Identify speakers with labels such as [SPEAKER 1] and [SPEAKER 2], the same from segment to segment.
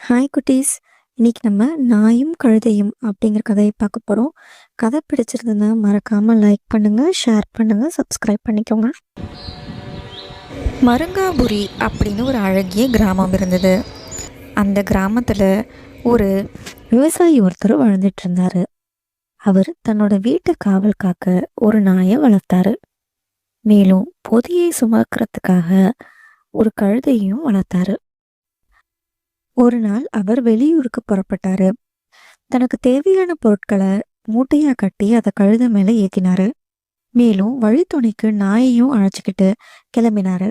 [SPEAKER 1] Hi குட்டீஸ்! இன்னைக்கு நம்ம நாயும் கழுதையும் அப்படிங்கிற கதையை பார்க்க போறோம். கதை பிடிச்சிருந்ததுன்னா மறக்காம லைக் பண்ணுங்க, ஷேர் பண்ணுங்க, சப்ஸ்கிரைப் பண்ணிக்கோங்க. மருங்காபுரி அப்படின்னு ஒரு அழகிய கிராமம் இருந்தது. அந்த கிராமத்தில் ஒரு விவசாயி ஒருத்தர் வாழ்ந்துட்டு இருந்தாரு. அவர் தன்னோட வீட்டை காவல் காக்க ஒரு நாயை வளர்த்தாரு. மேலும் பொதியை சுமக்கிறதுக்காக ஒரு கழுதையும் வளர்த்தாரு. ஒரு நாள் அவர் வெளியூருக்கு புறப்பட்டாரு. தனக்கு தேவையான பொருட்களை மூட்டையா கட்டி அதை கழுதை மேல ஏத்தினாரு. மேலும் வழித்துணைக்கு நாயையும் அழைச்சிக்கிட்டு கிளம்பினாரு.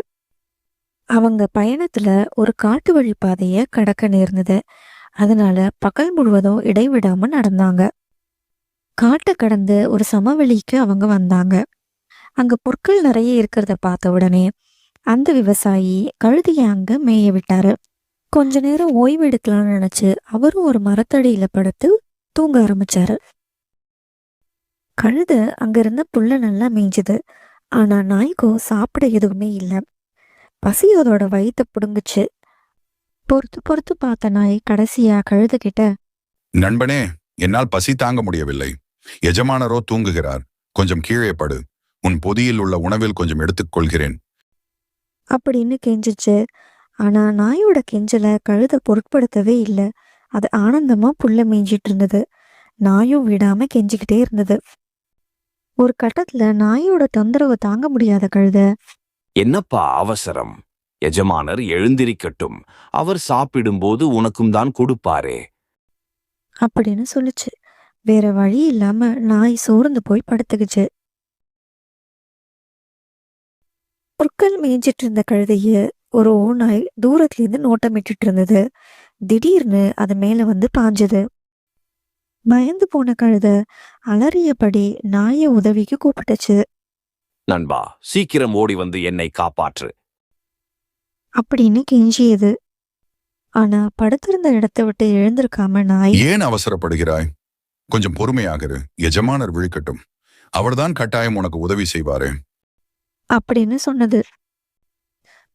[SPEAKER 1] அவங்க பயணத்துல ஒரு காட்டு வழி பாதைய கடக்க நேர்ந்தது. அதனால பகல் முழுவதும் இடைவிடாம நடந்தாங்க. காட்டை கடந்து ஒரு சமவெளிக்கு அவங்க வந்தாங்க. அங்க புற்கள் நிறைய இருக்கிறத பார்த்த உடனே அந்த விவசாயி கழுதைய அங்க மேய விட்டாரு. கொஞ்ச நேரம் ஓய்வு எடுக்கலாம்னு நினைச்சு அவரும் ஒரு மரத்தடியில படுத்து தூங்க ஆரம்பிச்சாரு. கழுதை அங்க இருந்த புல்ல நல்லா மேய்ஞ்சுது. ஆனா நாய்க்கோ சாப்பிட எதுவுமே இல்லை. பசி அதோட வயித்தை புடுங்குச்சு. பொறுத்து பொறுத்து பார்த்த நாய் கடைசியா கழுதை கிட்ட,
[SPEAKER 2] நண்பனே, என்னால் பசி தாங்க முடியவில்லை. எஜமானரோ தூங்குகிறார். கொஞ்சம் கீழே படு. உன் பொதியில் உள்ள உணவில் கொஞ்சம் எடுத்துக்கொள்கிறேன்
[SPEAKER 1] அப்படின்னு கெஞ்சிச்சு. ஆனா நாயோட கெஞ்சல கழுதை பொருட்படுத்தவே இல்லை. அது ஆனந்தமா புல்ல மேய்ஞ்சிட்டு இருந்தது. நாயும் விடாம கெஞ்சிக்கிட்டே இருந்தது. ஒரு கட்டத்துல நாயோட தொந்தரவு தாங்க முடியாத கழுதை,
[SPEAKER 3] என்னப்பா அவசரம்? எஜமானர் எழுந்திரிக்கட்டும். அவர் சாப்பிடும்போது உனக்கும் தான் கொடுப்பாரே
[SPEAKER 1] அப்படின்னு சொல்லுச்சு. வேற வழி இல்லாம நாய் சோர்ந்து போய் படுத்துக்குச்சு. புற்கள் மேய்ஞ்சிட்டு இருந்த கழுதைய ஒரு ஓநாய் தூரத்துல இருந்து நோட்டமிட்டு இருந்தது. திடீர்னு அது மேல வந்து பாஞ்சது. பயந்து போன கழுதை அலறியபடி நாயை உதவிக்கு கூப்பிட்டுச்சு.
[SPEAKER 3] நண்பா, சீக்கிரம் ஓடி வந்து என்னை காப்பாற்று
[SPEAKER 1] அப்படின்னு கெஞ்சியது. ஆனா படுத்திருந்த இடத்தை விட்டு எழுந்திருக்காம நாய்,
[SPEAKER 2] ஏன் அவசரப்படுகிறாய்? கொஞ்சம் பொறுமையாக இரு. எஜமானர் விழிக்கட்டும். அவர்தான் கட்டாயம் உனக்கு உதவி செய்வாரே
[SPEAKER 1] அப்படின்னு சொன்னது.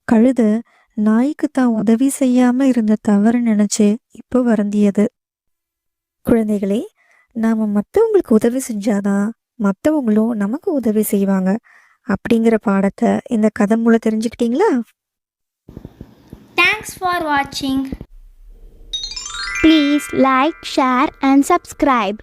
[SPEAKER 1] கழுதை நாய்க்கு தான் உதவி செய்யாம இருந்த தவறு நினைச்சு இப்போ வருந்தியது. குழந்தைகளே, நாம மற்றவங்களுக்கு உதவி செஞ்சாதான் மற்றவங்களும் நமக்கு உதவி செய்வாங்க அப்படிங்கிற பாடத்தை இந்த கதை மூலம் தெரிஞ்சுக்கிட்டீங்களா?
[SPEAKER 4] Thanks for watching.
[SPEAKER 5] Please like, share and subscribe.